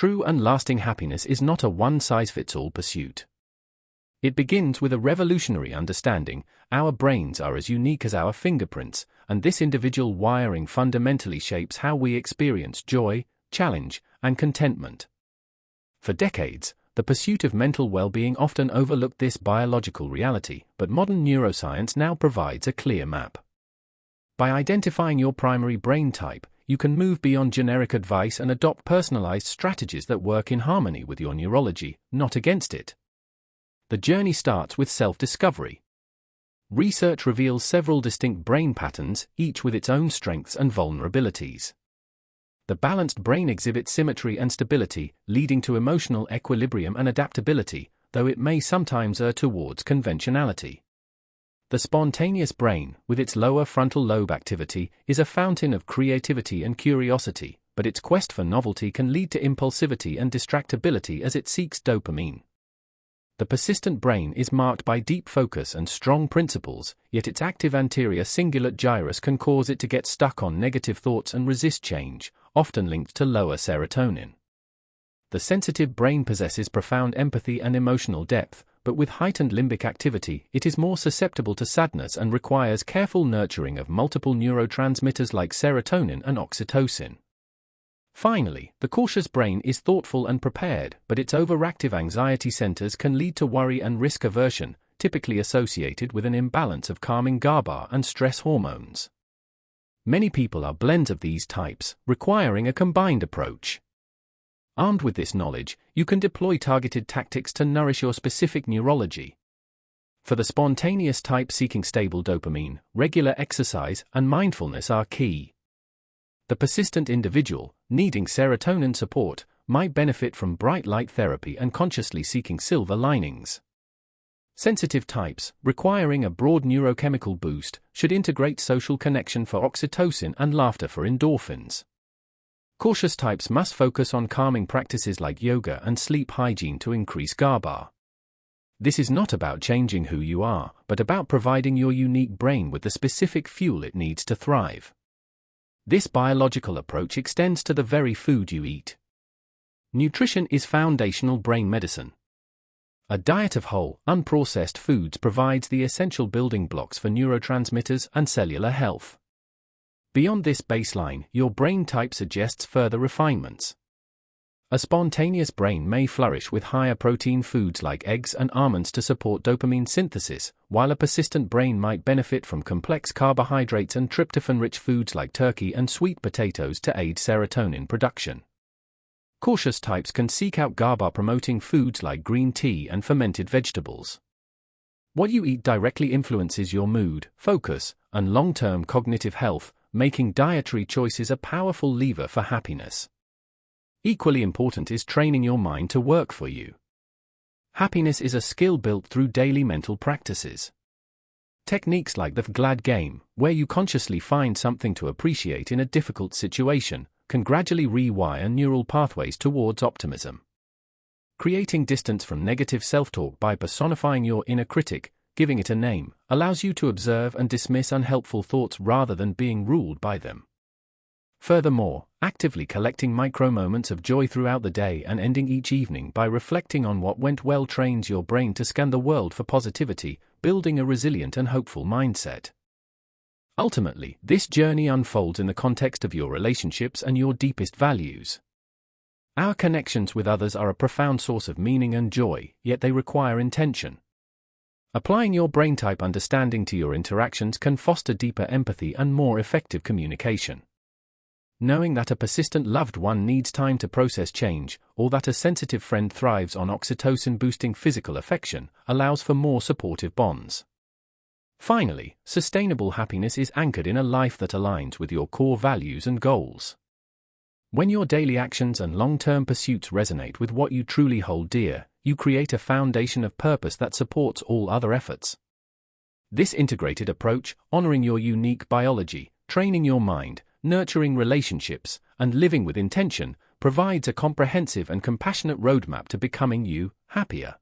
true and lasting happiness is not a one-size-fits-all pursuit. It begins with a revolutionary understanding: our brains are as unique as our fingerprints, and this individual wiring fundamentally shapes how we experience joy, challenge, and contentment. For decades, the pursuit of mental well-being often overlooked this biological reality, but modern neuroscience now provides a clear map. By identifying your primary brain type, you can move beyond generic advice and adopt personalized strategies that work in harmony with your neurology, not against it. The journey starts with self-discovery. Research reveals several distinct brain patterns, each with its own strengths and vulnerabilities. The balanced brain exhibits symmetry and stability, leading to emotional equilibrium and adaptability, though it may sometimes err towards conventionality. The spontaneous brain, with its lower frontal lobe activity, is a fountain of creativity and curiosity, but its quest for novelty can lead to impulsivity and distractibility as it seeks dopamine. The persistent brain is marked by deep focus and strong principles, yet its active anterior cingulate gyrus can cause it to get stuck on negative thoughts and resist change, often linked to lower serotonin. The sensitive brain possesses profound empathy and emotional depth, but with heightened limbic activity, it is more susceptible to sadness and requires careful nurturing of multiple neurotransmitters like serotonin and oxytocin. Finally, the cautious brain is thoughtful and prepared, but its overactive anxiety centers can lead to worry and risk aversion, typically associated with an imbalance of calming GABA and stress hormones. Many people are blends of these types, requiring a combined approach. Armed with this knowledge, you can deploy targeted tactics to nourish your specific neurology. For the spontaneous type seeking stable dopamine, regular exercise and mindfulness are key. The persistent individual, needing serotonin support, might benefit from bright light therapy and consciously seeking silver linings. Sensitive types, requiring a broad neurochemical boost, should integrate social connection for oxytocin and laughter for endorphins. Cautious types must focus on calming practices like yoga and sleep hygiene to increase GABA. This is not about changing who you are, but about providing your unique brain with the specific fuel it needs to thrive. This biological approach extends to the very food you eat. Nutrition is foundational brain medicine. A diet of whole, unprocessed foods provides the essential building blocks for neurotransmitters and cellular health. Beyond this baseline, your brain type suggests further refinements. A spontaneous brain may flourish with higher protein foods like eggs and almonds to support dopamine synthesis, while a persistent brain might benefit from complex carbohydrates and tryptophan-rich foods like turkey and sweet potatoes to aid serotonin production. Cautious types can seek out GABA-promoting foods like green tea and fermented vegetables. What you eat directly influences your mood, focus, and long-term cognitive health, making dietary choices a powerful lever for happiness. Equally important is training your mind to work for you. Happiness is a skill built through daily mental practices. Techniques like the glad game, where you consciously find something to appreciate in a difficult situation, can gradually rewire neural pathways towards optimism. Creating distance from negative self-talk by personifying your inner critic, giving it a name, allows you to observe and dismiss unhelpful thoughts rather than being ruled by them. Furthermore, actively collecting micro-moments of joy throughout the day and ending each evening by reflecting on what went well trains your brain to scan the world for positivity, building a resilient and hopeful mindset. Ultimately, this journey unfolds in the context of your relationships and your deepest values. Our connections with others are a profound source of meaning and joy, yet they require intention. Applying your brain type understanding to your interactions can foster deeper empathy and more effective communication. Knowing that a persistent loved one needs time to process change, or that a sensitive friend thrives on oxytocin-boosting physical affection, allows for more supportive bonds. Finally, sustainable happiness is anchored in a life that aligns with your core values and goals. When your daily actions and long-term pursuits resonate with what you truly hold dear, you create a foundation of purpose that supports all other efforts. This integrated approach, honoring your unique biology, training your mind, nurturing relationships, and living with intention, provides a comprehensive and compassionate roadmap to becoming you, happier.